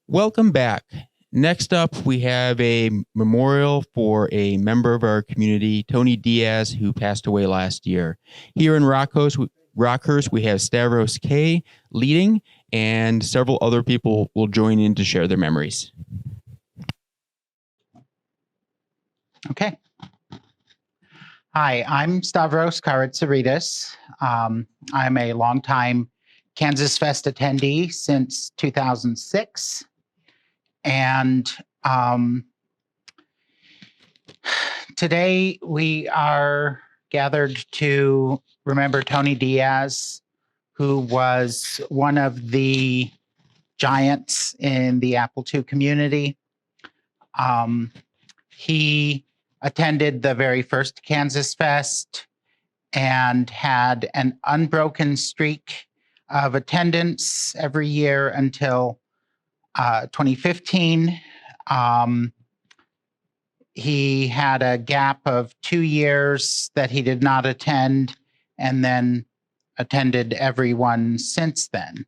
Welcome back. Next up, we have a memorial for a member of our community, Tony Diaz, who passed away last year. Here in Rockhurst, we have Stavros K. leading, and several other people will join in to share their memories. Okay. Hi, I'm Stavros Karatsaridis. I'm a longtime KansasFest attendee since 2006. And today we are gathered to remember Tony Diaz, who was one of the giants in the Apple II community. He attended the very first KansasFest and had an unbroken streak of attendance every year until 2015. He had a gap of 2 years that he did not attend, and then attended every one since then.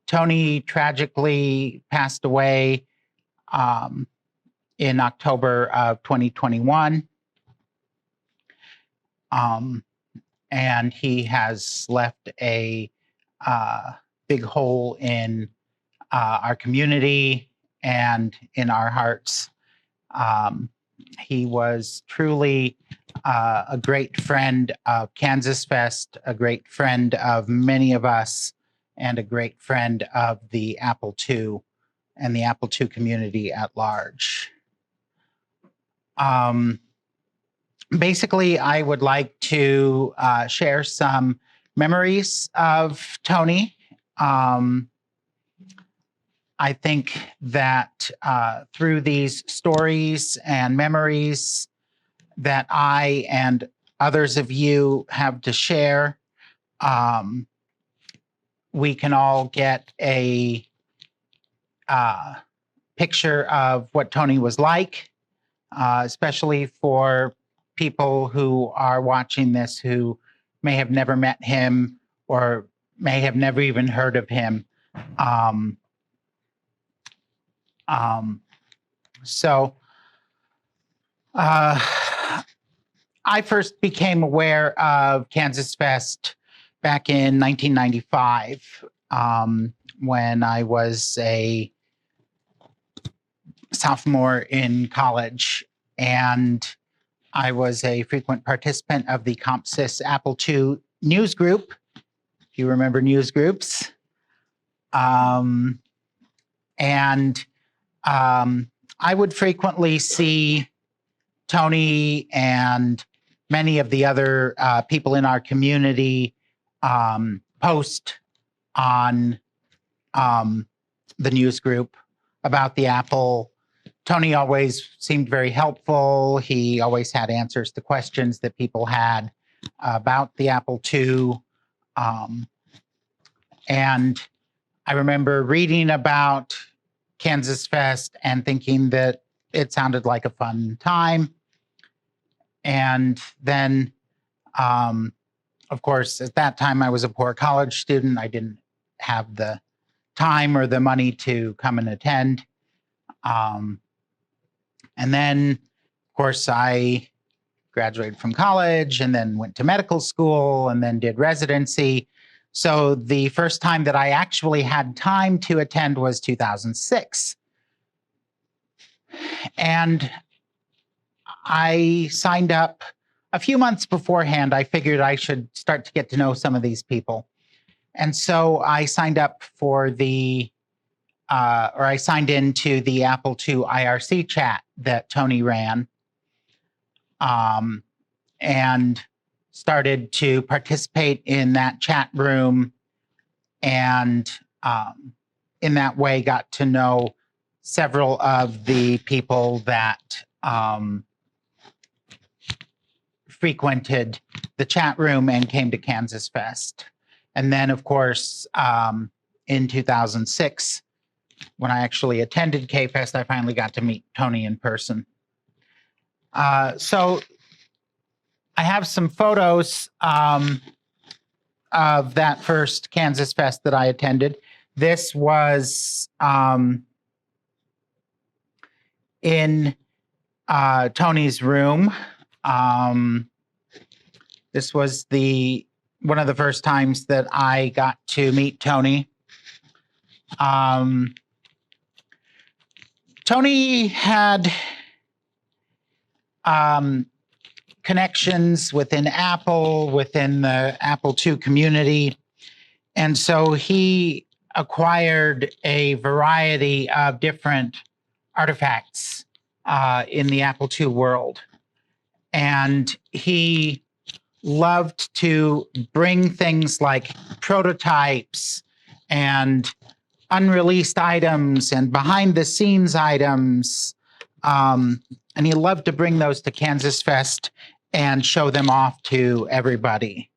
Tony tragically passed away in October of 2021. And he has left a big hole in our community and in our hearts. He was truly a great friend of KansasFest, a great friend of many of us, and a great friend of the Apple II and the Apple II community at large. Basically, I would like to share some memories of Tony. I think that through these stories and memories that I and others of you have to share, we can all get a picture of what Tony was like, especially for people who are watching this who may have never met him or may have never even heard of him. I first became aware of KansasFest back in 1995 when I was a sophomore in college, and I was a frequent participant of the CompSys Apple II news group, if you remember news groups. I would frequently see Tony and many of the other people in our community post on the news group about the Apple. Tony always seemed very helpful. He always had answers to questions that people had about the Apple II. And I remember reading about KansasFest and thinking that it sounded like a fun time. And then, of course, at that time, I was a poor college student. I didn't have the time or the money to come and attend. And then, of course, I graduated from college and then went to medical school and then did residency. So the first time that I actually had time to attend was 2006. And I signed up a few months beforehand. I figured I should start to get to know some of these people. And so I signed up for I signed into the Apple II IRC chat that Tony ran, and started to participate in that chat room, and in that way got to know several of the people that frequented the chat room and came to KansasFest. And then, of course, in 2006, when I actually attended KFest, I finally got to meet Tony in person. So I have some photos of that first KansasFest that I attended. This was in Tony's room. This was one of the first times that I got to meet Tony. Tony had connections within Apple, within the Apple II community. And so he acquired a variety of different artifacts in the Apple II world. And he loved to bring things like prototypes and unreleased items and behind the scenes items. And he loved to bring those to KansasFest and show them off to everybody.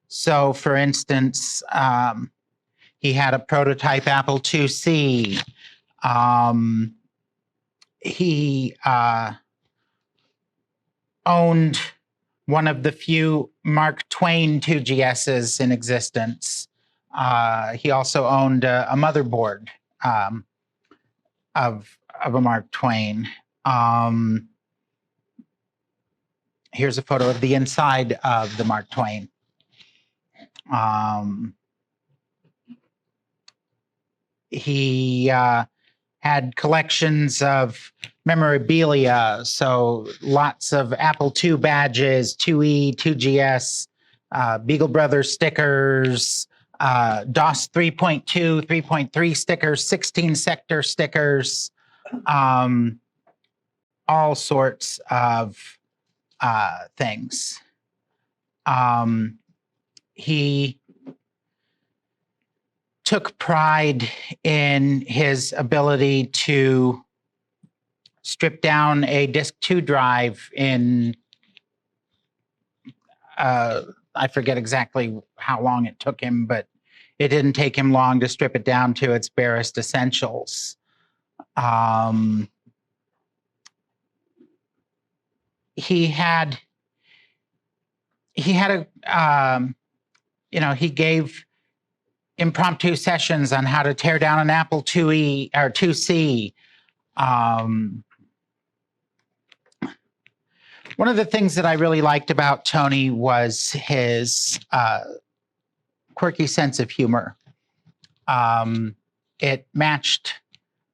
So for instance, he had a prototype Apple IIc. He owned one of the few Mark Twain 2GSs in existence. He also owned a motherboard of a Mark Twain. Here's a photo of the inside of the Mark Twain. He had collections of memorabilia, so lots of Apple II badges, 2E, 2GS, Beagle Brothers stickers, DOS 3.2, 3.3 stickers, 16 sector stickers, all sorts of things. He took pride in his ability to strip down a disk 2 drive in, I forget exactly how long it took him, but it didn't take him long to strip it down to its barest essentials. He gave impromptu sessions on how to tear down an Apple IIe or IIc. One of the things that I really liked about Tony was his quirky sense of humor. It matched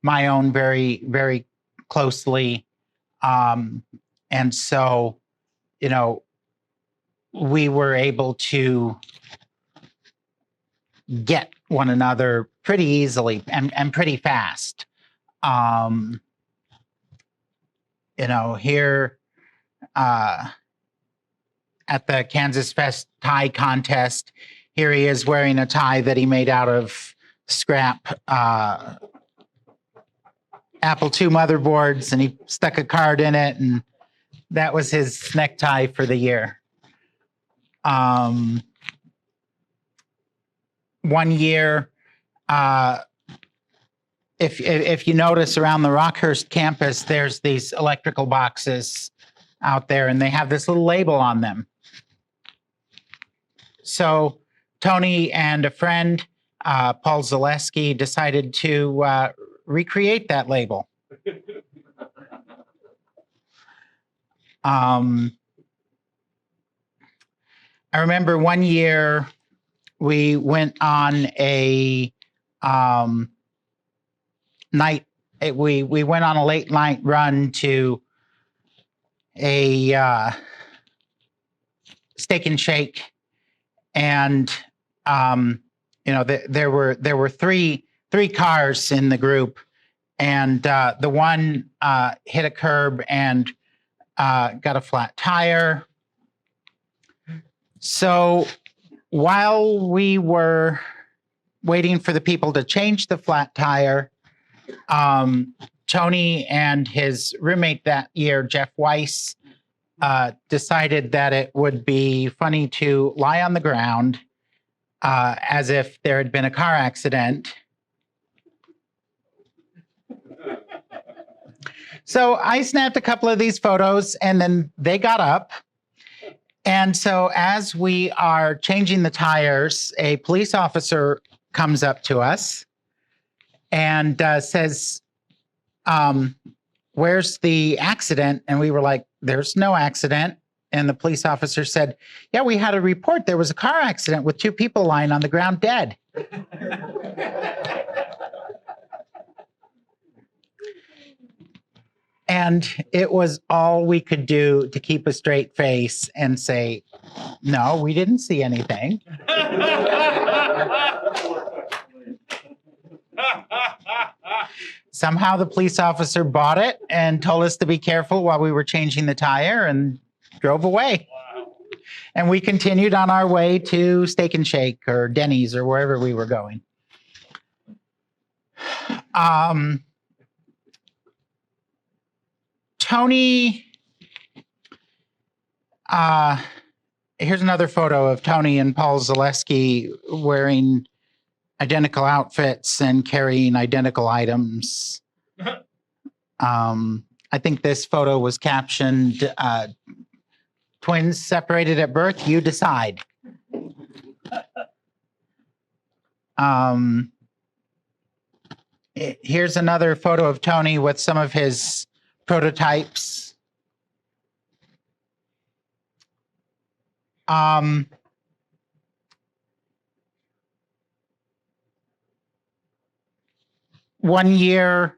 my own very, very closely. And so, we were able to get one another pretty easily and pretty fast. Here at the KansasFest tie contest, here he is wearing a tie that he made out of scrap Apple II motherboards, and he stuck a card in it, and that was his necktie for the year. One year, if you notice around the Rockhurst campus, there's these electrical boxes out there, and they have this little label on them. So Tony and a friend, Paul Zaleski, decided to recreate that label. I remember one year we went on a we went on a late night run to a Steak and Shake, and there were three cars in the group, and the one hit a curb and got a flat tire. So while we were waiting for the people to change the flat tire, Tony and his roommate that year, Jeff Weiss, decided that it would be funny to lie on the ground as if there had been a car accident. So I snapped a couple of these photos, and then they got up. And so as we are changing the tires, a police officer comes up to us and says, where's the accident? And we were like, there's no accident. And the police officer said, yeah, we had a report. There was a car accident with 2 people lying on the ground dead. And it was all we could do to keep a straight face and say, no, we didn't see anything. Somehow the police officer bought it and told us to be careful while we were changing the tire and drove away. Wow. And we continued on our way to Steak and Shake or Denny's or wherever we were going. Tony, here's another photo of Tony and Paul Zaleski wearing identical outfits and carrying identical items. I think this photo was captioned, twins separated at birth, you decide. Here's another photo of Tony with some of his prototypes. One year,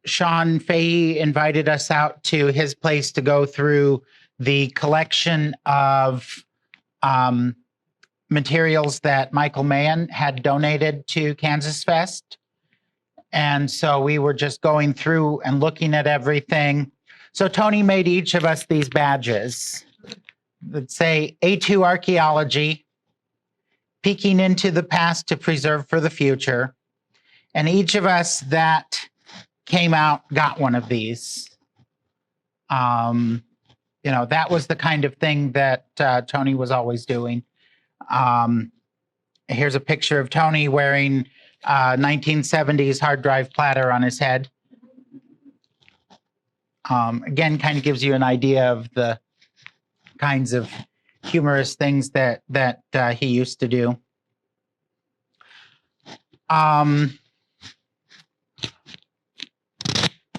Sean Fahey invited us out to his place to go through the collection of materials that Michael Mahan had donated to KansasFest. And so we were just going through and looking at everything. So Tony made each of us these badges that say A2 Archaeology, peeking into the past to preserve for the future. And each of us that came out got one of these. That was the kind of thing that Tony was always doing. Here's a picture of Tony wearing 1970s hard drive platter on his head. Again, kind of gives you an idea of the kinds of humorous things that he used to do.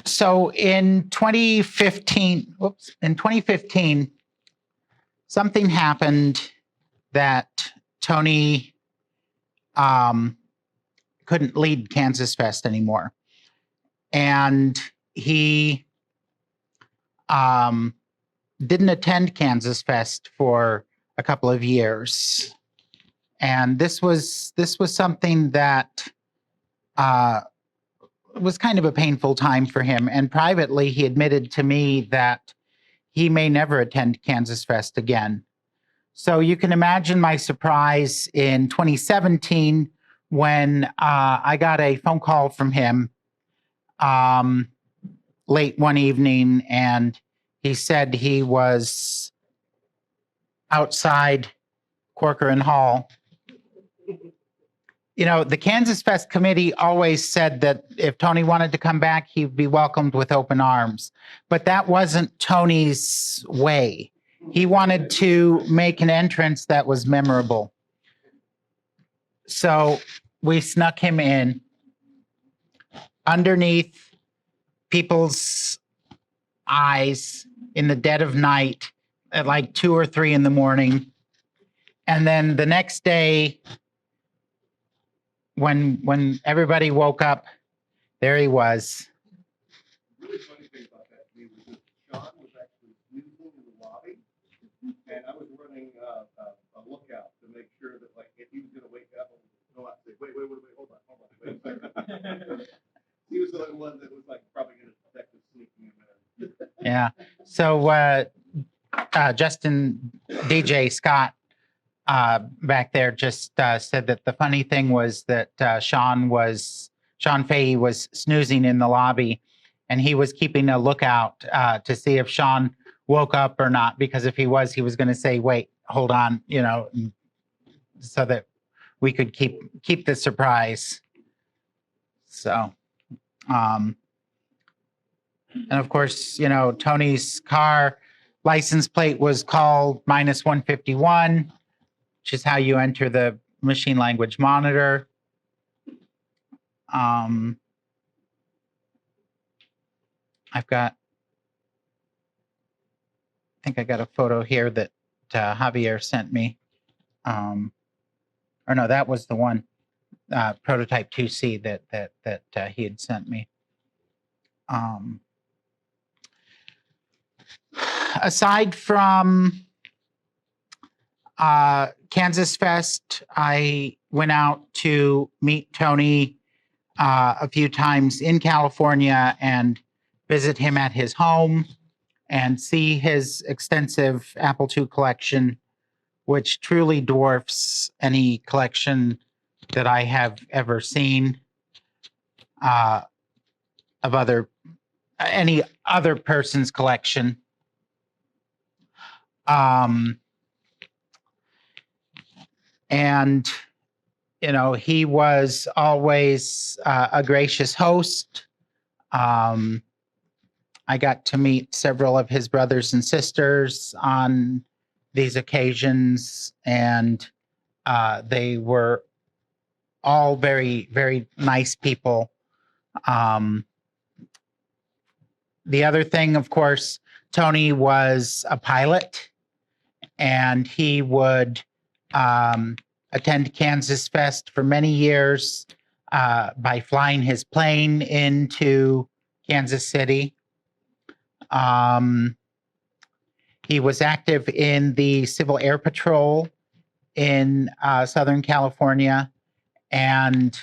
So in 2015, something happened that Tony couldn't lead KansasFest anymore. And he didn't attend KansasFest for a couple of years. And this was something that was kind of a painful time for him. And privately, he admitted to me that he may never attend KansasFest again. So you can imagine my surprise in 2017 when I got a phone call from him late one evening, and he said he was outside Corcoran Hall. You know, the KansasFest committee always said that if Tony wanted to come back, he'd be welcomed with open arms. But that wasn't Tony's way. He wanted to make an entrance that was memorable. So we snuck him in underneath people's eyes in the dead of night at like 2 or 3 in the morning. And then the next day, when everybody woke up, there he was. Really funny thing about that to me was that Sean was actually snoozing in the lobby, and I was running a lookout to make sure that, like, if he was going to wake up, I would go out and say, wait, hold on, wait a second. He was the only one that was, like, probably going to detect us sneaking him in. Yeah. So Justin DJ Scott back there just said that the funny thing was that Sean Fahey was snoozing in the lobby, and he was keeping a lookout to see if Sean woke up or not, because if he was going to say, wait, hold on, so that we could keep the surprise. So, and of course, Tony's car license plate was called -151, which is how you enter the machine language monitor. I think I got a photo here that Javier sent me. Or no, that was the one, prototype 2C that he had sent me. Aside from KansasFest, I went out to meet Tony a few times in California and visit him at his home and see his extensive Apple II collection, which truly dwarfs any collection that I have ever seen of any other person's collection. And, you know, he was always a gracious host. I got to meet several of his brothers and sisters on these occasions, and they were all very, very nice people. The other thing, of course, Tony was a pilot, and he would attend KansasFest for many years by flying his plane into Kansas City. He was active in the Civil Air Patrol in Southern California, and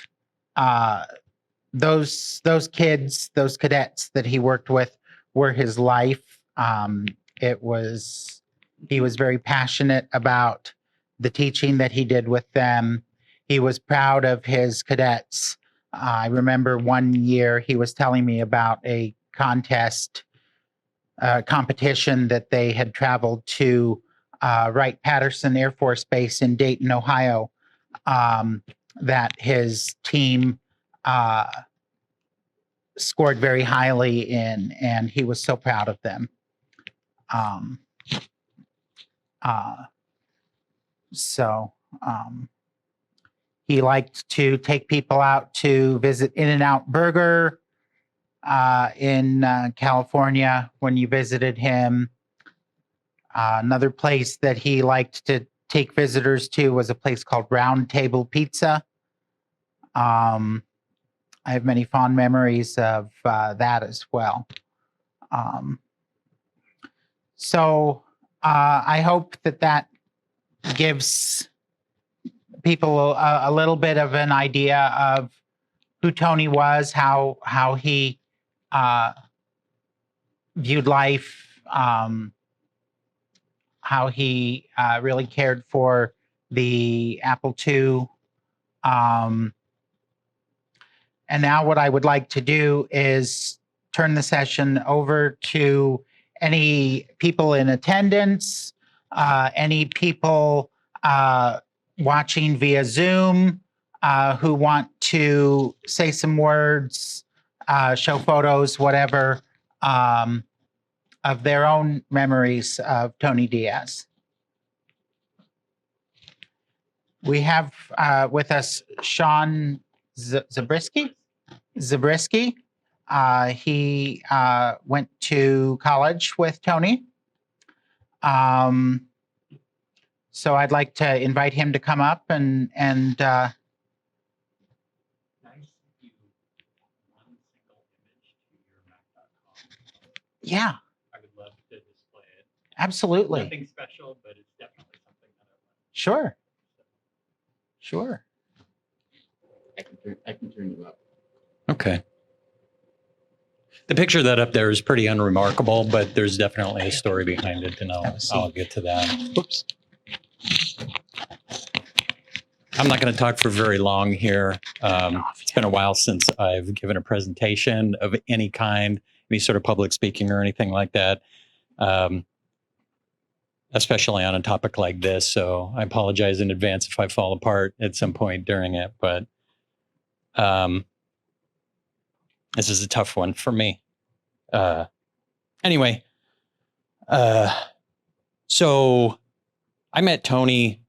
those kids, those cadets that he worked with, were his life. He was very passionate about the teaching that he did with them. He was proud of his cadets. I remember one year he was telling me about a competition that they had traveled to Wright-Patterson Air Force Base in Dayton, Ohio, that his team scored very highly in, and he was so proud of them. He liked to take people out to visit In-N-Out Burger in California when you visited him. Another place that he liked to take visitors to was a place called Round Table Pizza. I have many fond memories of that as well. I hope that gives people a little bit of an idea of who Tony was, how he viewed life, how he really cared for the Apple II. And now what I would like to do is turn the session over to any people in attendance, any people watching via Zoom who want to say some words, show photos, whatever, of their own memories of Tony Diaz. We have with us Sean Zabriskie. He went to college with Tony. So I'd like to invite him to come up and Nice if you one single image to your Mac.com. yeah, I would love to display it. absolutely. Nothing special, but it's definitely something that I want. Sure. I can turn you up. Okay. The picture that up there is pretty unremarkable, but there's definitely a story behind it, and I'll get to that. Oops. I'm not going to talk for very long here. It's been a while since I've given a presentation of any kind, any sort of public speaking or anything like that, especially on a topic like this. So I apologize in advance if I fall apart at some point during it, but this is a tough one for me. Anyway, so I met Tony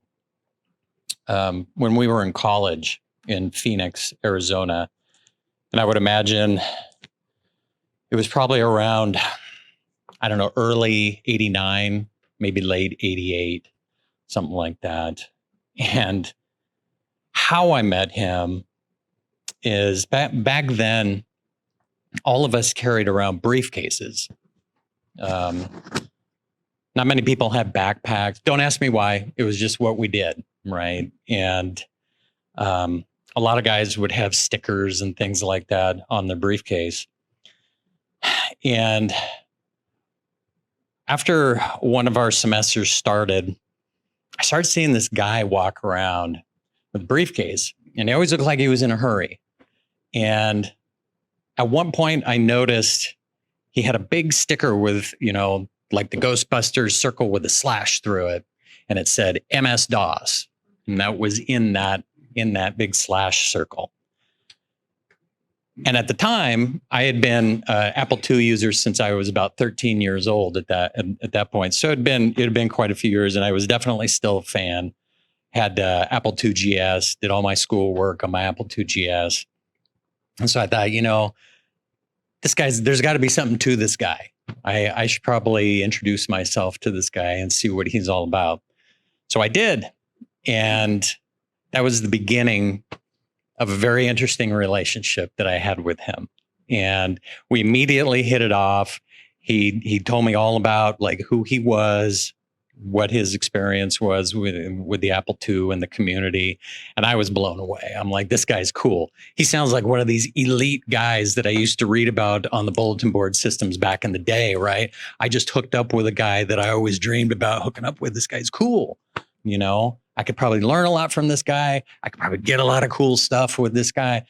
when we were in college in Phoenix, Arizona. And I would imagine it was probably around, I don't know, early 89, maybe late 88, something like that. And how I met him is back then, all of us carried around briefcases. Not many people have backpacks. Don't ask me why. It was just what we did, right? And a lot of guys would have stickers and things like that on their briefcase. And after one of our semesters started, I started seeing this guy walk around with a briefcase, and he always looked like he was in a hurry. And at one point, I noticed he had a big sticker with, like the Ghostbusters circle with a slash through it, and it said MS-DOS, and that was in that big slash circle. And at the time, I had been Apple II user since I was about 13 years old at that point. So it had been quite a few years, and I was definitely still a fan. Had Apple II GS, did all my schoolwork on my Apple II GS. And so I thought, there's got to be something to this guy. I should probably introduce myself to this guy and see what he's all about. So I did. And that was the beginning of a very interesting relationship that I had with him. And we immediately hit it off. He told me all about like who he was, what his experience was with the Apple II and the community. And I was blown away. I'm like, this guy's cool. He sounds like one of these elite guys that I used to read about on the bulletin board systems back in the day, right? I just hooked up with a guy that I always dreamed about hooking up with. This guy's cool. I could probably learn a lot from this guy. I could probably get a lot of cool stuff with this guy.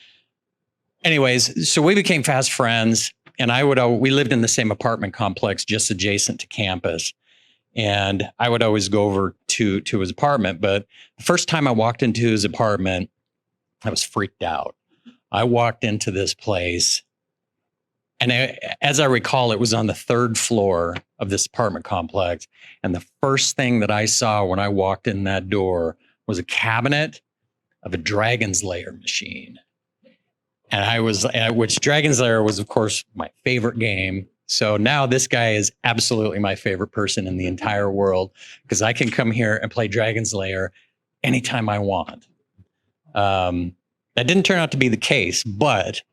Anyways, so we became fast friends, and we lived in the same apartment complex just adjacent to campus. And I would always go over to his apartment. But the first time I walked into his apartment, I was freaked out. I walked into this place, and as I recall, it was on the 3rd floor of this apartment complex. And the first thing that I saw when I walked in that door was a cabinet of a Dragon's Lair machine. And which Dragon's Lair was, of course, my favorite game. So now this guy is absolutely my favorite person in the entire world, because I can come here and play Dragon's Lair anytime I want. That didn't turn out to be the case, but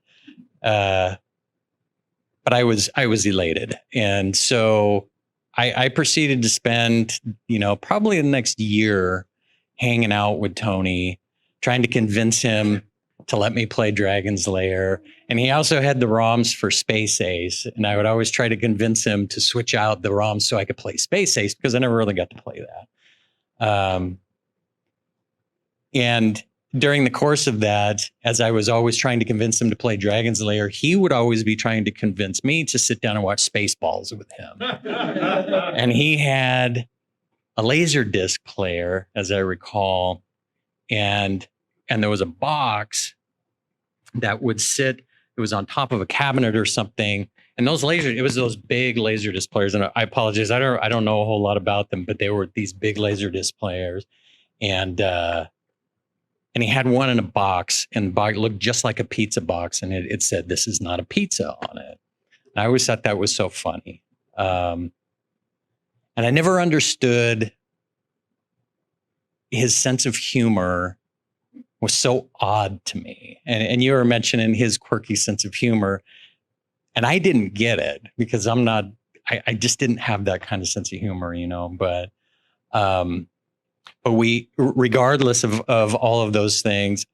I was elated. And so I proceeded to spend, probably the next year hanging out with Tony, trying to convince him to let me play Dragon's Lair. And he also had the ROMs for Space Ace. And I would always try to convince him to switch out the ROMs so I could play Space Ace, because I never really got to play that. And during the course of that, as I was always trying to convince him to play Dragon's Lair, he would always be trying to convince me to sit down and watch Spaceballs with him. And he had a Laserdisc player, as I recall, and there was a box that would sit, it was on top of a cabinet or something. And it was those big Laserdisc players. And I apologize, I don't know a whole lot about them, but they were these big Laserdisc players. And he had one in a box, and the box looked just like a pizza box. And it said, "This is not a pizza" on it. And I always thought that was so funny. And I never understood his sense of humor was so odd to me. And you were mentioning his quirky sense of humor. And I didn't get it because I just didn't have that kind of sense of humor, but we, regardless of all of those things,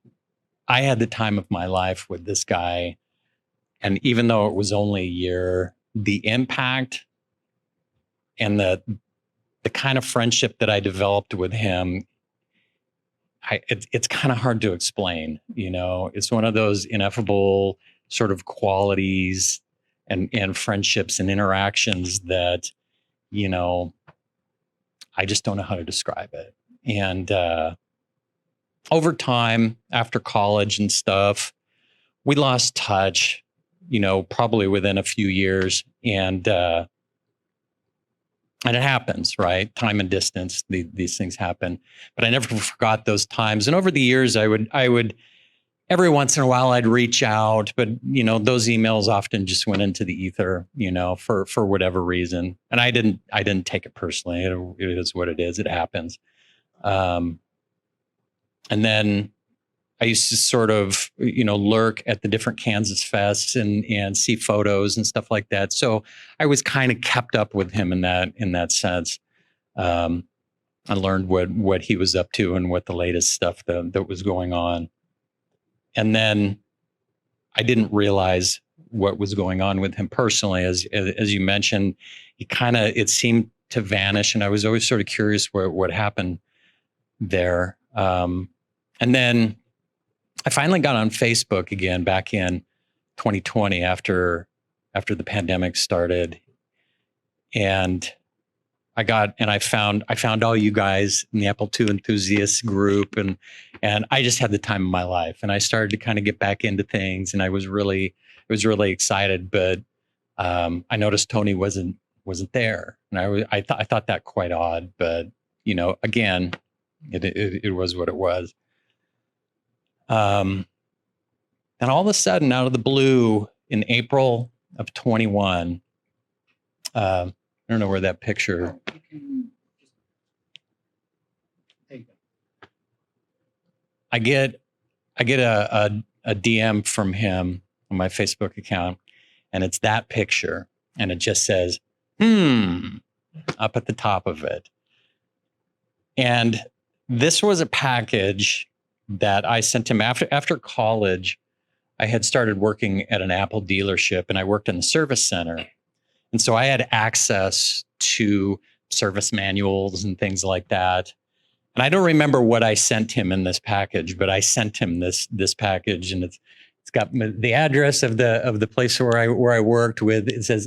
I had the time of my life with this guy. And even though it was only a year, the impact and the kind of friendship that I developed with him, it's kind of hard to explain. It's one of those ineffable sort of qualities and friendships and interactions that, I just don't know how to describe it. And over time, after college and stuff, we lost touch, probably within a few years. And it happens, right? Time and distance, these things happen. But I never forgot those times. And over the years, I would every once in a while I'd reach out, but those emails often just went into the ether, for whatever reason. And I didn't take it personally. It is what it is. It happens. And then I used to sort of, lurk at the different KansasFests and see photos and stuff like that. So I was kind of kept up with him in that sense. I learned what he was up to and what the latest stuff that was going on. And then I didn't realize what was going on with him personally. As you mentioned, it seemed to vanish, and I was always sort of curious what happened there. And then I finally got on Facebook again back in 2020 after the pandemic started, and I found all you guys in the Apple II enthusiasts group, and I just had the time of my life, and I started to kind of get back into things, and I was really excited, but I noticed Tony wasn't there, and I thought that quite odd, but again, it was what it was. And all of a sudden, out of the blue, in April of 21, I don't know where that picture. I get a DM from him on my Facebook account, and it's that picture, and it just says up at the top of it. And this was a package that I sent him after college. I had started working at an Apple dealership, and I worked in the service center. And so I had access to service manuals and things like that. And I don't remember what I sent him in this package, but I sent him this package, and it's got the address of the place where I worked with. It says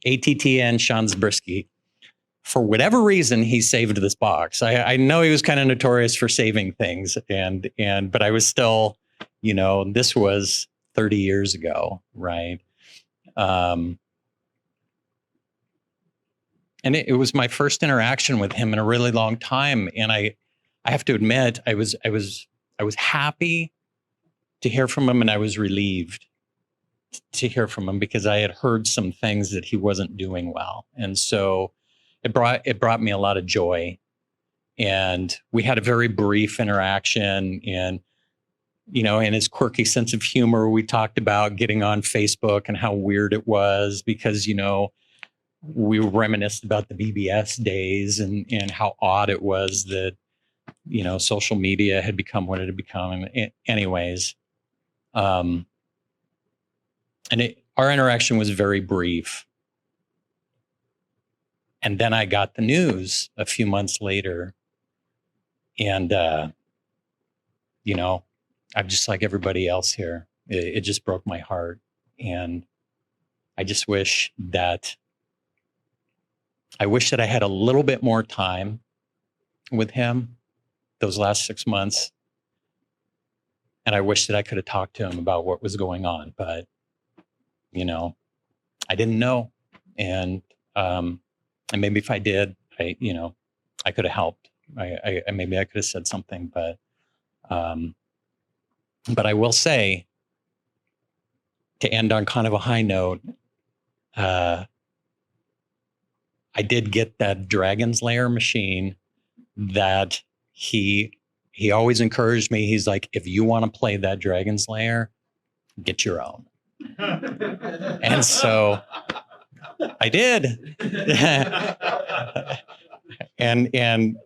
ATTN Sean Zabriskie. For whatever reason, he saved this box. I know he was kind of notorious for saving things, but I was still, this was 30 years ago, right? And it was my first interaction with him in a really long time. And I have to admit, I was happy to hear from him, and I was relieved to hear from him, because I had heard some things that he wasn't doing well. And so it brought me a lot of joy. And we had a very brief interaction, and in his quirky sense of humor, we talked about getting on Facebook and how weird it was, because, we reminisced about the BBS days and how odd it was that, social media had become what it had become. Anyways, and our interaction was very brief. And then I got the news a few months later, and, I'm just like everybody else here. It just broke my heart. And I just wish that I had a little bit more time with him those last 6 months. And I wish that I could have talked to him about what was going on, but, I didn't know. And maybe if I did, I could have helped. Maybe I could have said something, but I will say, to end on kind of a high note, I did get that Dragon's Lair machine that he always encouraged me. He's like, if you want to play that Dragon's Lair, get your own. And so I did. and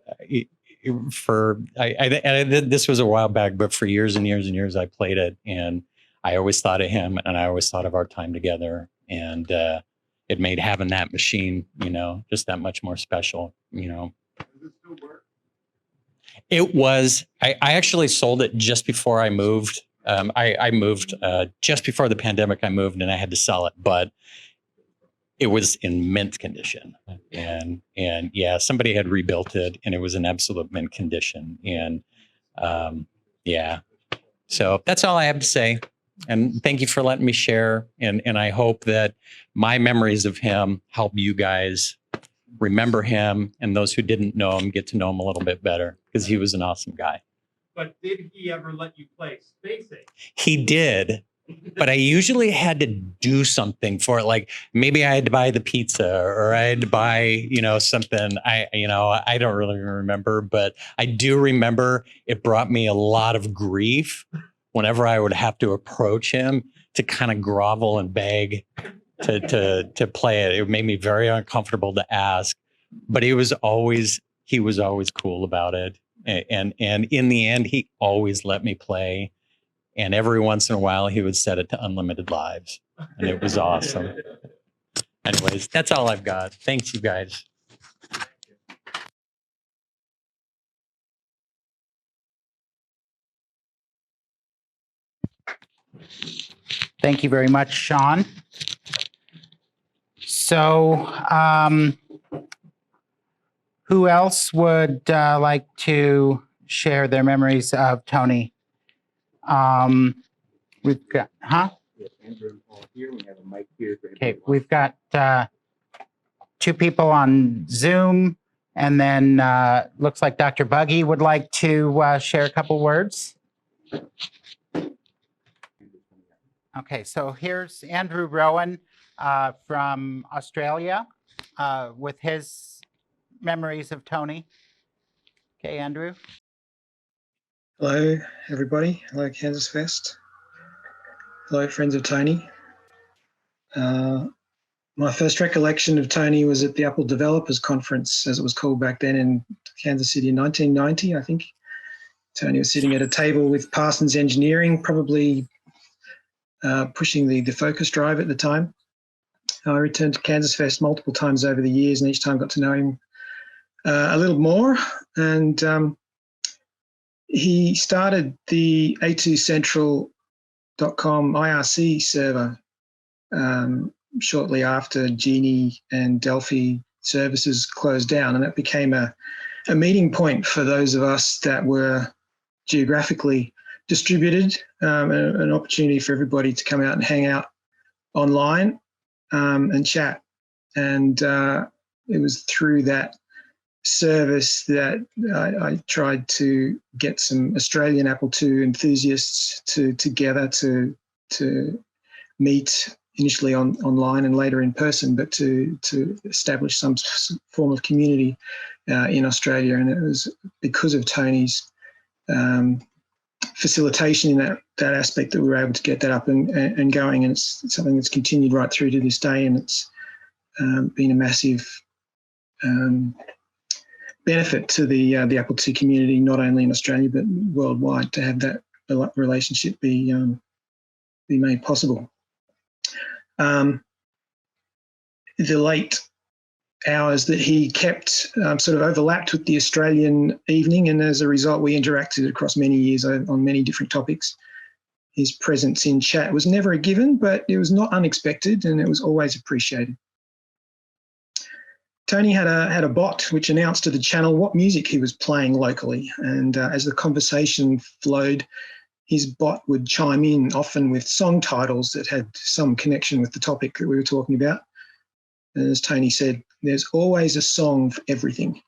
this was a while back, but for years and years and years, I played it, and I always thought of him, and I always thought of our time together. And it made having that machine, just that much more special, Does it still work? It was, I actually sold it just before I moved. I moved just before the pandemic. I moved, and I had to sell it, but it was in mint condition. And yeah, somebody had rebuilt it, and it was in absolute mint condition. And yeah, so that's all I have to say. And thank you for letting me share. And I hope that my memories of him help you guys remember him, and those who didn't know him get to know him a little bit better, because he was an awesome guy. but did he ever let you play Space Age? He did, but I usually had to do something for it. Like maybe I had to buy the pizza or I had to buy, something. I don't really remember, but I do remember it brought me a lot of grief whenever I would have to approach him to kind of grovel and beg to play it. It made me very uncomfortable to ask, but he was always cool about it. And in the end, he always let me play. And every once in a while, he would set it to unlimited lives. And it was awesome. Anyways, that's all I've got. Thanks, you guys. Thank you very much, Sean. So, who else would like to share their memories of Tony? We've got, Andrew and Paul here. We have a mic here. Okay, we've got two people on Zoom, and then looks like Dr. Buggy would like to share a couple words. Okay, so here's Andrew Rowan from Australia with his memories of Tony. Okay, Andrew. Hello, everybody. Hello, KansasFest. Hello, friends of Tony. My first recollection of Tony was at the Apple Developers Conference, as it was called back then, in Kansas City in 1990, I think. Tony was sitting at a table with Parsons Engineering, probably pushing the focus drive at the time. I returned to KansasFest multiple times over the years, and each time got to know him a little more. And he started the A2Central.com IRC server shortly after Genie and Delphi services closed down, and it became a meeting point for those of us that were geographically distributed, an opportunity for everybody to come out and hang out online and chat. And it was through that service that I tried to get some Australian Apple II enthusiasts together to meet initially online and later in person, but to establish some form of community in Australia. And it was because of Tony's facilitation in that aspect that we were able to get that up and going. And it's something that's continued right through to this day, and it's been a massive benefit to the Apple II community, not only in Australia but worldwide, to have that relationship be made possible. The late hours that he kept sort of overlapped with the Australian evening, and as a result, we interacted across many years on many different topics. His presence in chat was never a given, but it was not unexpected, and it was always appreciated. Tony had a bot which announced to the channel what music he was playing locally, and as the conversation flowed, his bot would chime in, often with song titles that had some connection with the topic that we were talking about. And as Tony said, there's always a song for everything.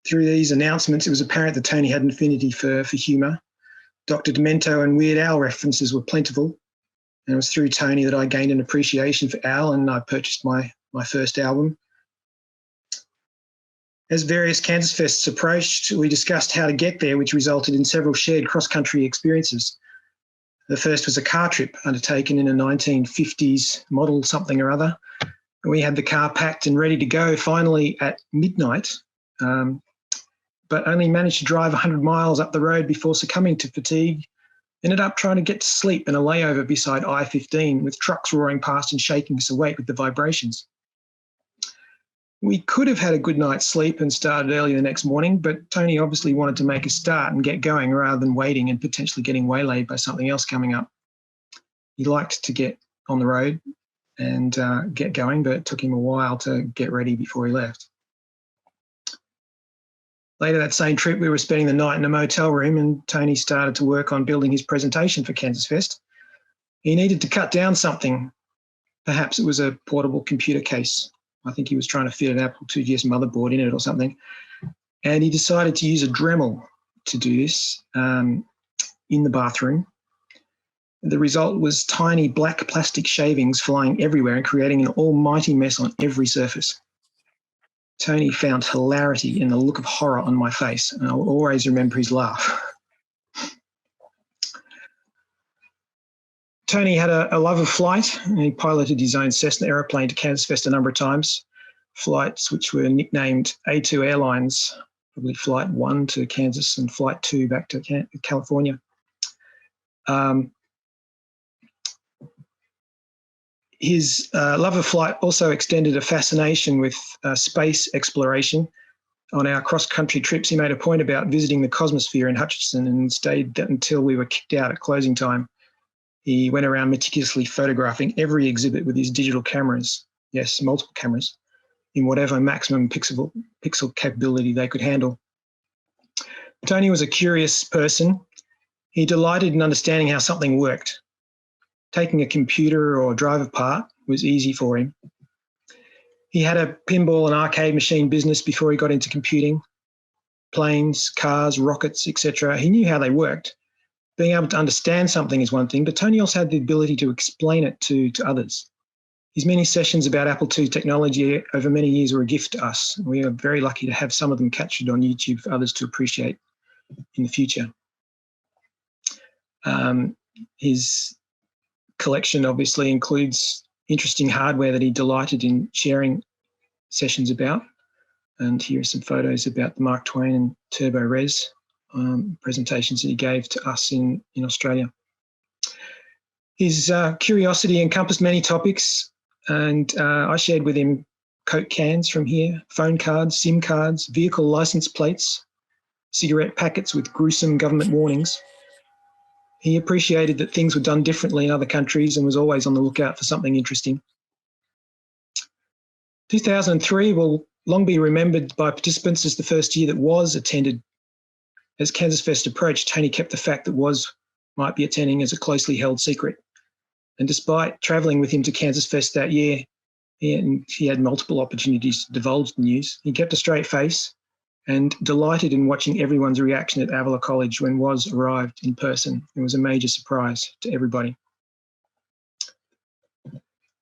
Through these announcements, it was apparent that Tony had an affinity for humour. Dr. Demento and Weird Al references were plentiful. And it was through Tony that I gained an appreciation for Al, and I purchased my first album. As various KansasFests approached, we discussed how to get there, which resulted in several shared cross-country experiences. The first was a car trip undertaken in a 1950s model something or other. We had the car packed and ready to go finally at midnight, but only managed to drive 100 miles up the road before succumbing to fatigue. Ended up trying to get to sleep in a layover beside I-15 with trucks roaring past and shaking us awake with the vibrations. We could have had a good night's sleep and started early the next morning, but Tony obviously wanted to make a start and get going rather than waiting and potentially getting waylaid by something else coming up. He liked to get on the road and get going, but it took him a while to get ready before he left. Later that same trip, we were spending the night in a motel room, and Tony started to work on building his presentation for KansasFest. He needed to cut down something. Perhaps it was a portable computer case. I think he was trying to fit an Apple IIgs motherboard in it or something. And he decided to use a Dremel to do this in the bathroom. The result was tiny black plastic shavings flying everywhere and creating an almighty mess on every surface. Tony found hilarity in the look of horror on my face, and I'll always remember his laugh. Tony had a love of flight, and he piloted his own Cessna aeroplane to KansasFest a number of times, flights which were nicknamed A2 Airlines, probably Flight 1 to Kansas and Flight 2 back to California. His love of flight also extended a fascination with space exploration. On our cross-country trips, he made a point about visiting the Cosmosphere in Hutchinson and stayed until we were kicked out at closing time. He went around meticulously photographing every exhibit with his digital cameras, yes, multiple cameras, in whatever maximum pixel capability they could handle. Tony was a curious person. He delighted in understanding how something worked. Taking a computer or drive apart was easy for him. He had a pinball and arcade machine business before he got into computing. Planes, cars, rockets, etc. He knew how they worked. Being able to understand something is one thing, but Tony also had the ability to explain it to others. His many sessions about Apple II technology over many years were a gift to us. We are very lucky to have some of them captured on YouTube for others to appreciate in the future. His collection obviously includes interesting hardware that he delighted in sharing sessions about. And here are some photos about the Mark Twain and Turbo Res presentations that he gave to us in Australia. His curiosity encompassed many topics, and I shared with him Coke cans from here, phone cards, SIM cards, vehicle license plates, cigarette packets with gruesome government warnings. He appreciated that things were done differently in other countries and was always on the lookout for something interesting. 2003 will long be remembered by participants as the first year that was attended. As KansasFest approached, Tony kept the fact that was might be attending as a closely held secret. And despite travelling with him to KansasFest that year, he had multiple opportunities to divulge the news. He kept a straight face and delighted in watching everyone's reaction at Avila College when Was arrived in person. It was a major surprise to everybody.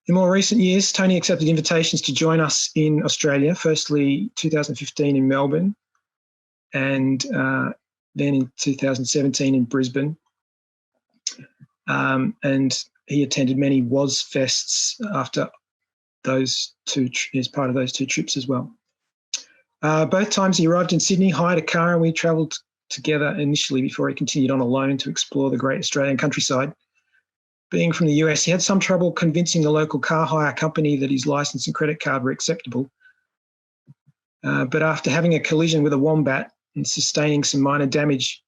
In more recent years, Tony accepted invitations to join us in Australia, firstly 2015 in Melbourne, and then in 2017 in Brisbane. And he attended many Was Fests after those two, as part of those two trips as well. Both times he arrived in Sydney, hired a car, and we travelled together initially before he continued on alone to explore the great Australian countryside. Being from the US, he had some trouble convincing the local car hire company that his licence and credit card were acceptable. But after having a collision with a wombat and sustaining some minor damage,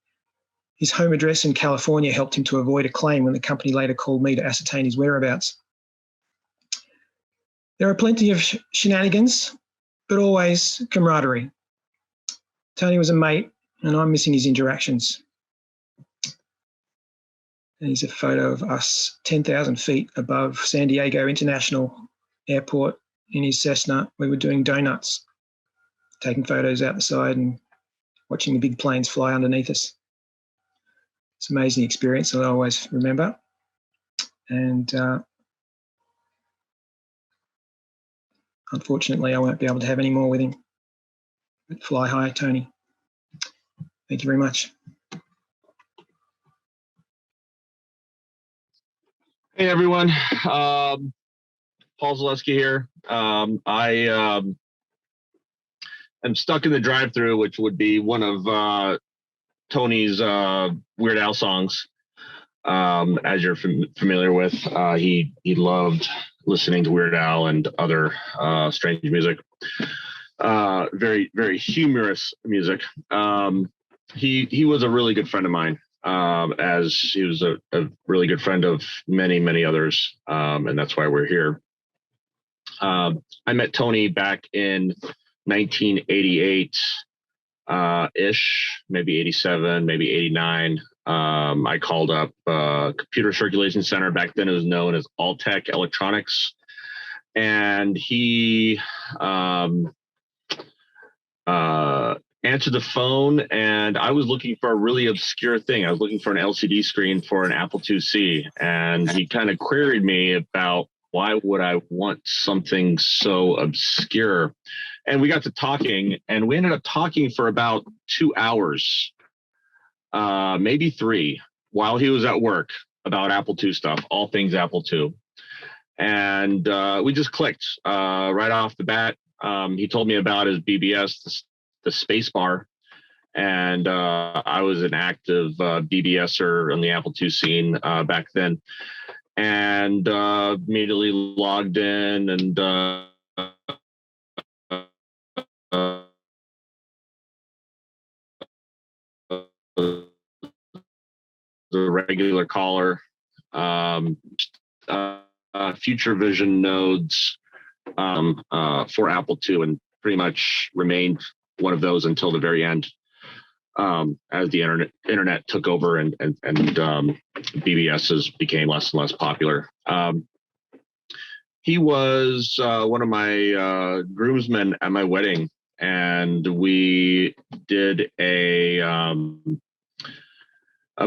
his home address in California helped him to avoid a claim when the company later called me to ascertain his whereabouts. There are plenty of shenanigans, but always camaraderie. Tony was a mate, and I'm missing his interactions. And here's a photo of us 10,000 feet above San Diego International Airport in his Cessna. We were doing donuts, taking photos out the side and watching the big planes fly underneath us. It's an amazing experience that I always remember. And unfortunately, I won't be able to have any more with him. But fly high, Tony. Thank you very much. Hey everyone, Paul Zaleski here. I am stuck in the drive-thru, which would be one of Tony's Weird Al songs. As you're familiar with, he loved listening to Weird Al and other strange music. Very, very humorous music. He was a really good friend of mine. As he was a really good friend of many, many others, and that's why we're here. I met Tony back in 1988 ish, maybe 87, maybe 89. I called up Computer Circulation Center. Back then it was known as Alltech Electronics, and he answered the phone, and I was looking for a really obscure thing. I was looking for an LCD screen for an Apple IIc, and he kind of queried me about why would I want something so obscure. And we got to talking, and we ended up talking for about 2 hours, maybe 3, while he was at work, about Apple II stuff, all things Apple II. And we just clicked right off the bat. He told me about his BBS, the space bar, and I was an active BBSer on the Apple II scene back then, and immediately logged in and the regular caller, future vision nodes for Apple II, and pretty much remained one of those until the very end, as the internet took over and BBSs became less and less popular. He was one of my groomsmen at my wedding, and we did a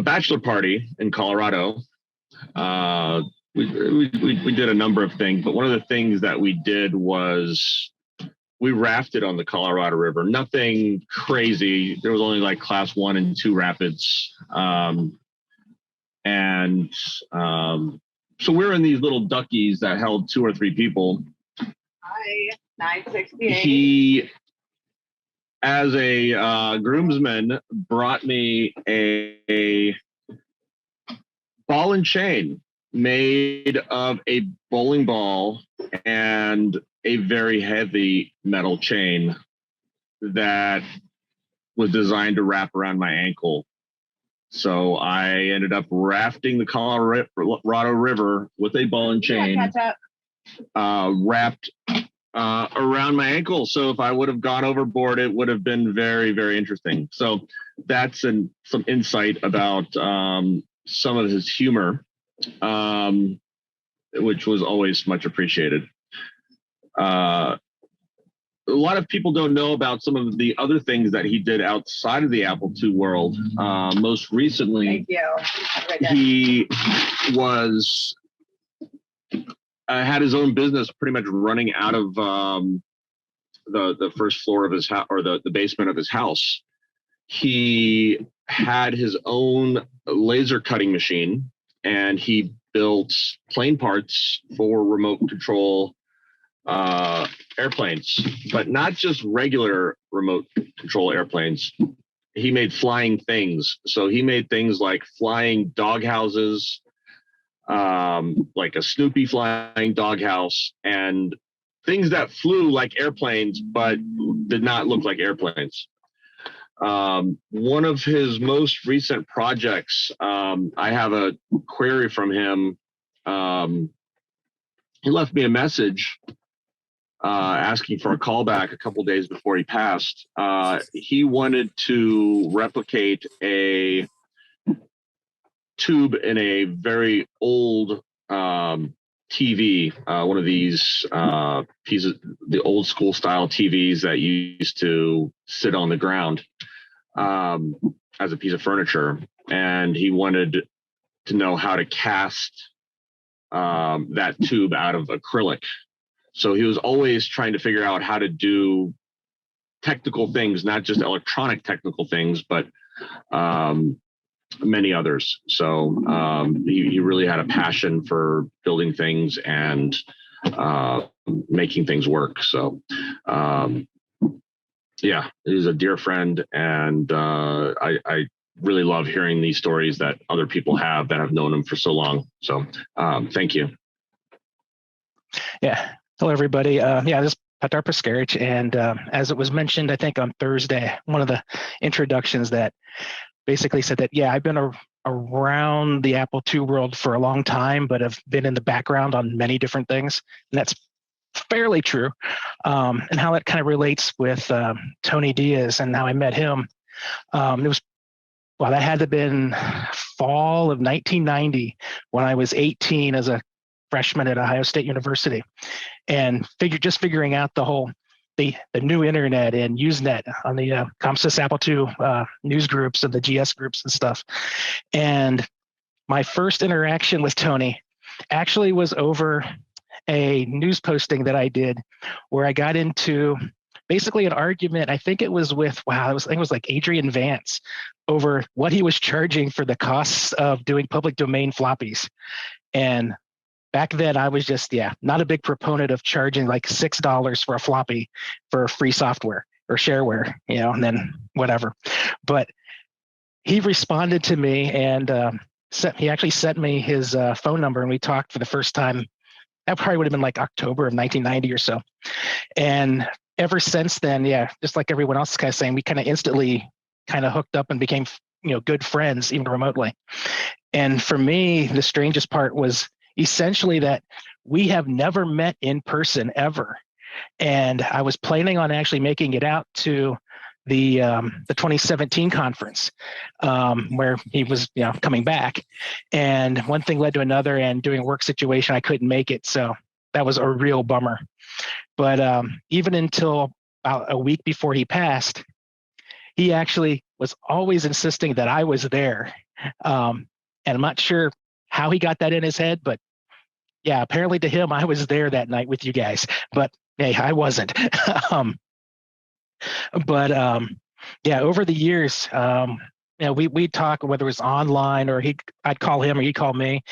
bachelor party in Colorado. We did a number of things, but one of the things that we did was we rafted on the Colorado River. Nothing crazy. There was only like class 1 and 2 rapids. So we're in these little duckies that held 2 or 3 people. Hi, 968. He, as a groomsman, brought me a ball and chain made of a bowling ball and a very heavy metal chain that was designed to wrap around my ankle. So I ended up rafting the Colorado River with a ball and chain wrapped around my ankle. So if I would have gone overboard, it would have been very, very interesting. So that's some insight about some of his humor, which was always much appreciated. A lot of people don't know about some of the other things that he did outside of the Apple II world. Most recently, he was had his own business pretty much running out of the first floor of his house, or the basement of his house. He had his own laser cutting machine, and he built plane parts for remote control airplanes, but not just regular remote control airplanes. He made flying things. So he made things like flying dog houses, like a Snoopy flying doghouse, and things that flew like airplanes but did not look like airplanes. One of his most recent projects, I have a query from him. He left me a message asking for a callback a couple days before he passed. He wanted to replicate a tube in a very old TV, one of these pieces, the old school style TVs that used to sit on the ground as a piece of furniture. And he wanted to know how to cast that tube out of acrylic. So he was always trying to figure out how to do technical things, not just electronic technical things, but many others. So he really had a passion for building things and making things work. So yeah, he's a dear friend, and I really love hearing these stories that other people have that have known him for so long. So thank you. Yeah. Hello, everybody. This is Petar Paskarich, and as it was mentioned, I think on Thursday, one of the introductions that basically said that, I've been around the Apple II world for a long time, but have been in the background on many different things. And that's fairly true. And how that kind of relates with Tony Diaz and how I met him. That had to have been fall of 1990 when I was 18 as a freshman at Ohio State University, and figuring out the whole the new internet and Usenet on the ComSys Apple II news groups and the GS groups and stuff. And my first interaction with Tony actually was over a news posting that I did where I got into basically an argument. I think it was with, I think it was like Adrian Vance over what he was charging for the costs of doing public domain floppies. And back then I was just, not a big proponent of charging like $6 for a floppy for free software or shareware, and then whatever. But he responded to me and he actually sent me his phone number, and we talked for the first time. That probably would have been like October of 1990 or so. And ever since then, just like everyone else is kind of saying, we kind of instantly kind of hooked up and became, good friends, even remotely. And for me, the strangest part was essentially that we have never met in person ever. And I was planning on actually making it out to the 2017 conference where he was coming back, and one thing led to another, and doing a work situation I couldn't make it, so that was a real bummer. But even until about a week before he passed, he actually was always insisting that I was there, and I'm not sure how he got that in his head, but apparently to him I was there that night with you guys, but hey, I wasn't. But over the years, we'd talk, whether it was online or I'd call him or he'd call me,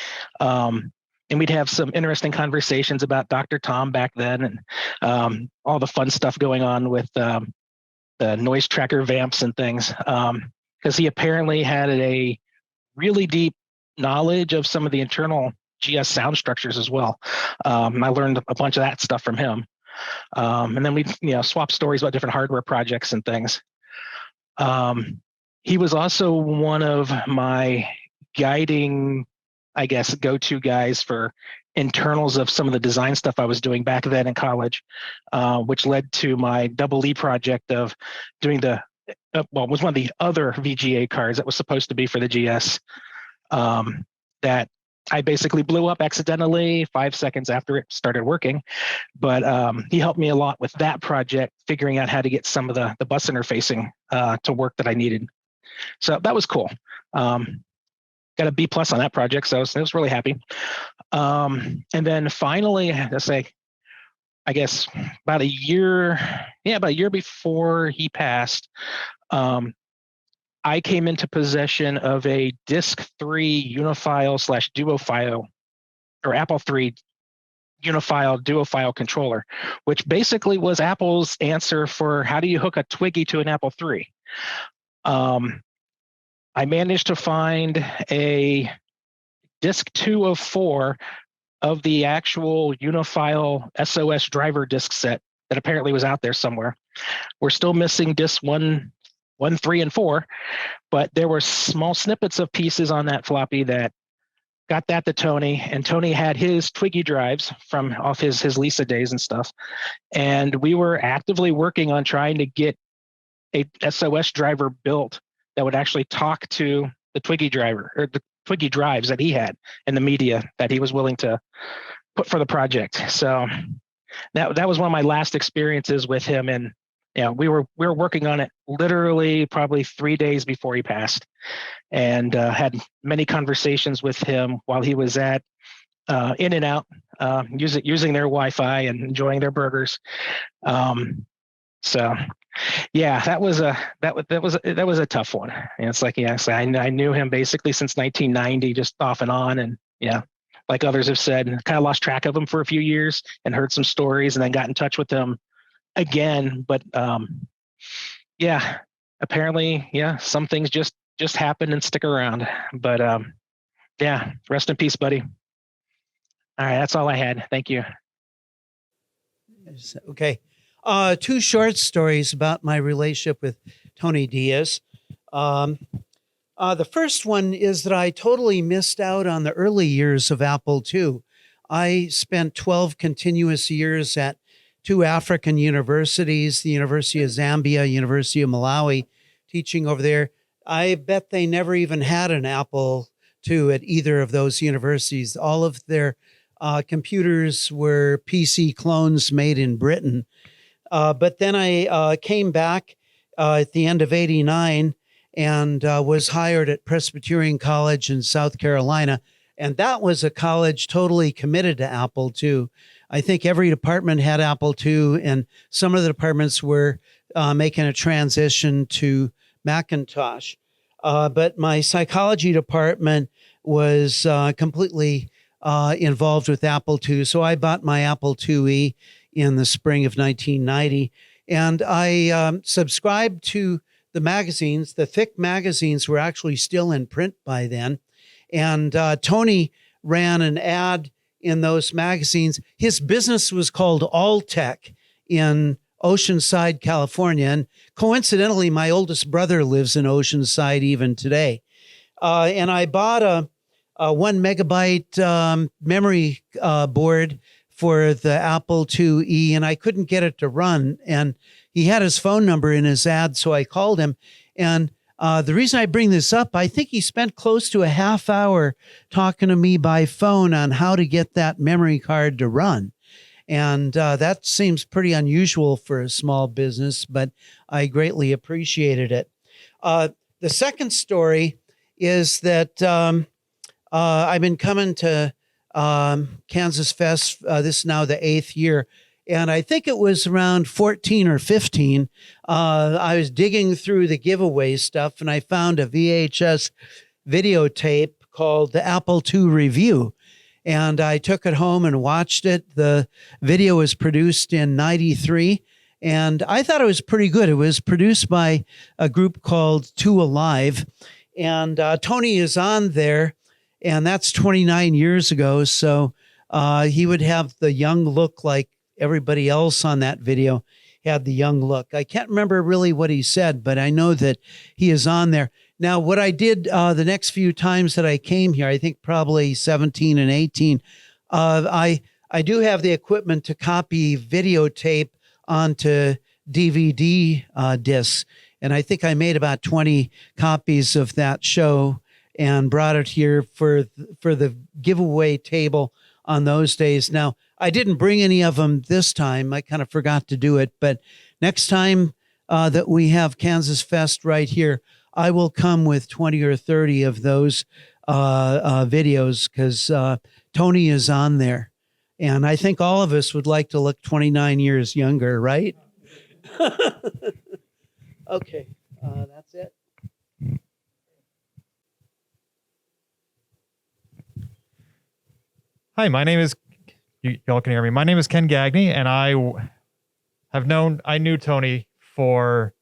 and we'd have some interesting conversations about Dr. Tom back then, and all the fun stuff going on with the noise tracker vamps and things, because he apparently had a really deep knowledge of some of the internal GS sound structures as well. I learned a bunch of that stuff from him. And then we, swap stories about different hardware projects and things. He was also one of my guiding, I guess, go-to guys for internals of some of the design stuff I was doing back then in college, which led to my double E project of doing it was one of the other VGA cards that was supposed to be for the GS, that I basically blew up accidentally 5 seconds after it started working. But he helped me a lot with that project, figuring out how to get some of the bus interfacing to work that I needed. So that was cool. Got a B+ on that project, so I was really happy. And then finally, let's say, I guess about a year before he passed, I came into possession of a Disk 3 Unifile / Duofile, or Apple III Unifile Duofile controller, which basically was Apple's answer for how do you hook a Twiggy to an Apple III. I managed to find a Disk 204 of the actual Unifile SOS driver disk set that apparently was out there somewhere. We're still missing Disk 1, 3, and 4, but there were small snippets of pieces on that floppy that got that to Tony, and Tony had his Twiggy drives from off his Lisa days and stuff. And we were actively working on trying to get a SOS driver built that would actually talk to the Twiggy driver, or the Twiggy drives that he had, and the media that he was willing to put for the project. So that was one of my last experiences with him, and we were working on it literally probably 3 days before he passed, and had many conversations with him while he was at In and Out, using their Wi-Fi and enjoying their burgers. So yeah, that was a tough one. And it's like, I knew him basically since 1990, just off and on, and like others have said, kind of lost track of him for a few years and heard some stories, and then got in touch with him again. But apparently, some things just happen and stick around. But rest in peace, buddy. All right, that's all I had. Thank you. Okay. 2 short stories about my relationship with Tony Diaz. The first one is that I totally missed out on the early years of Apple II. I spent 12 continuous years at 2 African universities, the University of Zambia, University of Malawi, teaching over there. I bet they never even had an Apple II at either of those universities. All of their computers were PC clones made in Britain. But then I came back at the end of '89 and was hired at Presbyterian College in South Carolina. And that was a college totally committed to Apple II. I think every department had Apple II, and some of the departments were making a transition to Macintosh. But my psychology department was completely involved with Apple II. So I bought my Apple IIe in the spring of 1990. And I subscribed to the magazines. The thick magazines were actually still in print by then. And Tony ran an ad in those magazines. His business was called All Tech in Oceanside, California. And coincidentally, my oldest brother lives in Oceanside even today. And I bought a 1 megabyte memory board for the Apple IIe, and I couldn't get it to run. And he had his phone number in his ad, so I called him. And the reason I bring this up, I think he spent close to a half hour talking to me by phone on how to get that memory card to run. And that seems pretty unusual for a small business, but I greatly appreciated it. The second story is that I've been coming to KansasFest. This is now the 8th year. And I think it was around 14 or 15. I was digging through the giveaway stuff and I found a VHS videotape called the Apple II Review. And I took it home and watched it. The video was produced in '93. And I thought it was pretty good. It was produced by a group called Two Alive. And Tony is on there. And that's 29 years ago. So he would have the young look like everybody else on that video had the young look. I can't remember really what he said, but I know that he is on there. Now, what I did the next few times that I came here, I think probably 17 and 18, I do have the equipment to copy videotape onto DVD discs. And I think I made about 20 copies of that show and brought it here for the giveaway table on those days. Now, I didn't bring any of them this time. I kind of forgot to do it. But next time that we have KansasFest right here, I will come with 20 or 30 of those videos because Tony is on there. And I think all of us would like to look 29 years younger, right? Okay, that's it. Hi, my name is, y'all can hear me. My name is Ken Gagney, and I knew Tony for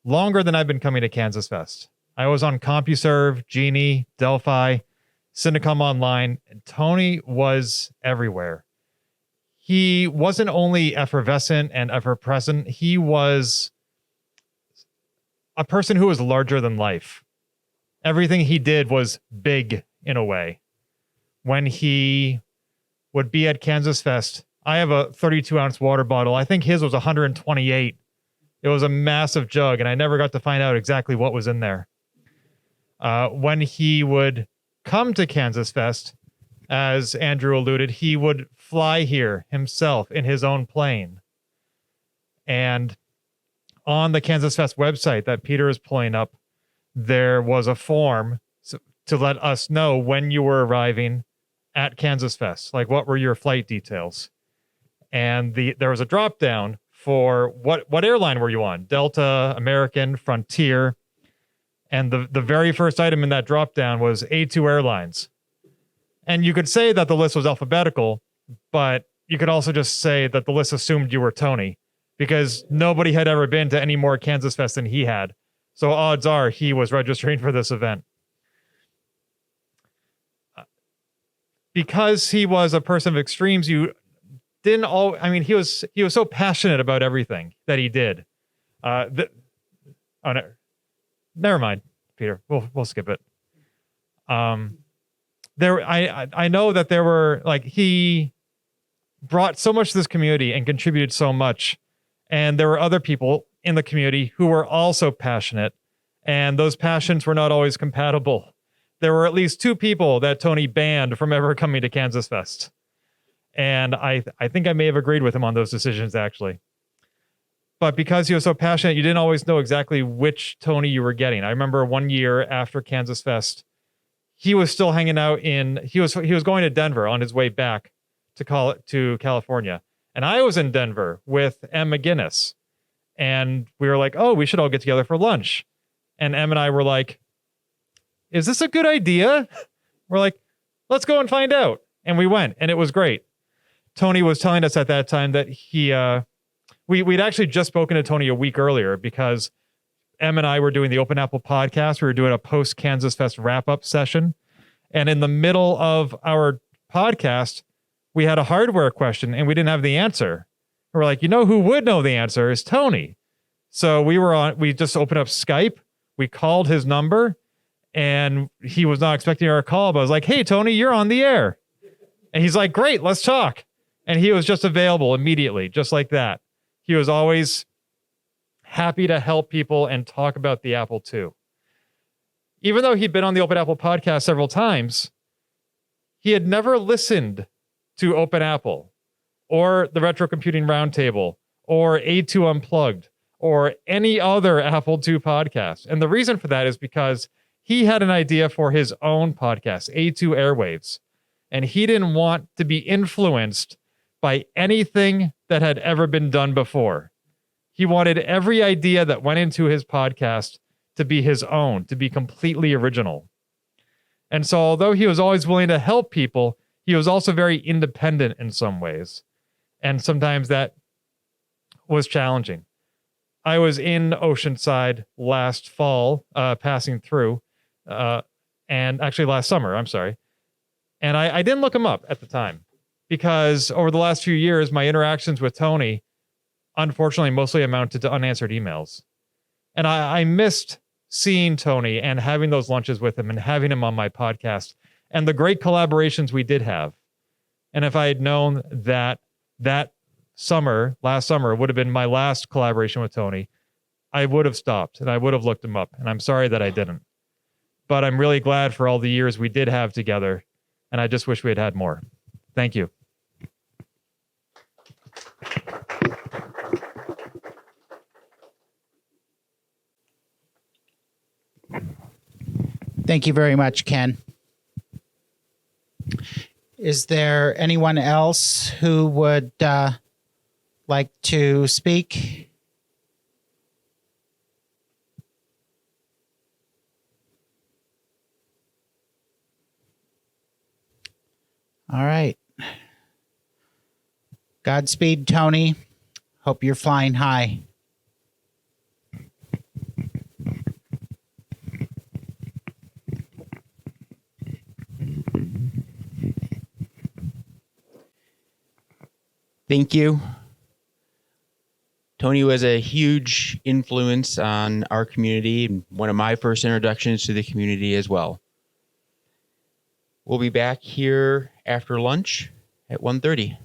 longer than I've been coming to KansasFest. I was on CompuServe, Genie, Delphi, Syndicom Online, and Tony was everywhere. He wasn't only effervescent and ever-present, he was a person who was larger than life. Everything he did was big in a way. When he would be at KansasFest, I have a 32-ounce water bottle. I think his was 128. It was a massive jug, and I never got to find out exactly what was in there. When he would come to KansasFest, as Andrew alluded, he would fly here himself in his own plane. And on the KansasFest website that Peter is pulling up, there was a form to let us know when you were arriving at KansasFest, like what were your flight details. And there was a drop down for what airline were you on? Delta, American, Frontier. And the very first item in that drop down was A2 Airlines. And you could say that the list was alphabetical, but you could also just say that the list assumed you were Tony, because nobody had ever been to any more KansasFest than he had. So odds are he was registering for this event. Because he was a person of extremes, he was so passionate about everything that he did. Never mind, Peter. We'll skip it. I know that there were, like, he brought so much to this community and contributed so much, and there were other people in the community who were also passionate, and those passions were not always compatible. There were at least 2 people that Tony banned from ever coming to KansasFest. And I think I may have agreed with him on those decisions, actually. But because he was so passionate, you didn't always know exactly which Tony you were getting. I remember one year after KansasFest, he was still hanging out he was going to Denver on his way back to California. And I was in Denver with Em McGinnis. And we were like, oh, we should all get together for lunch. And Em and I were like, is this a good idea? We're like, let's go and find out. And we went, and it was great. Tony was telling us at that time that we'd actually just spoken to Tony a week earlier because Em and I were doing the Open Apple podcast. We were doing a post KansasFest wrap-up session. And in the middle of our podcast, we had a hardware question, and we didn't have the answer. We're like, who would know the answer is Tony. So we just opened up Skype. We called his number, and he was not expecting our call, but I was like, hey, Tony, you're on the air. And he's like, great, let's talk. And he was just available immediately, just like that. He was always happy to help people and talk about the Apple II. Even though he'd been on the Open Apple podcast several times, he had never listened to Open Apple or the Retro Computing Roundtable or A2 Unplugged or any other Apple II podcast. And the reason for that is because he had an idea for his own podcast, A2 Airwaves, and he didn't want to be influenced by anything that had ever been done before. He wanted every idea that went into his podcast to be his own, to be completely original. And so although he was always willing to help people, he was also very independent in some ways. And sometimes that was challenging. I was in Oceanside last fall, passing through, and actually last summer, I'm sorry. And I didn't look him up at the time because over the last few years, my interactions with Tony, unfortunately, mostly amounted to unanswered emails. And I missed seeing Tony and having those lunches with him and having him on my podcast and the great collaborations we did have. And if I had known that last summer would have been my last collaboration with Tony, I would have stopped and I would have looked him up. And I'm sorry that I didn't. But I'm really glad for all the years we did have together. And I just wish we had had more. Thank you. Thank you very much, Ken. Is there anyone else who would like to speak? All right. Godspeed, Tony. Hope you're flying high. Thank you. Tony was a huge influence on our community and one of my first introductions to the community as well. We'll be back here after lunch at 1:30.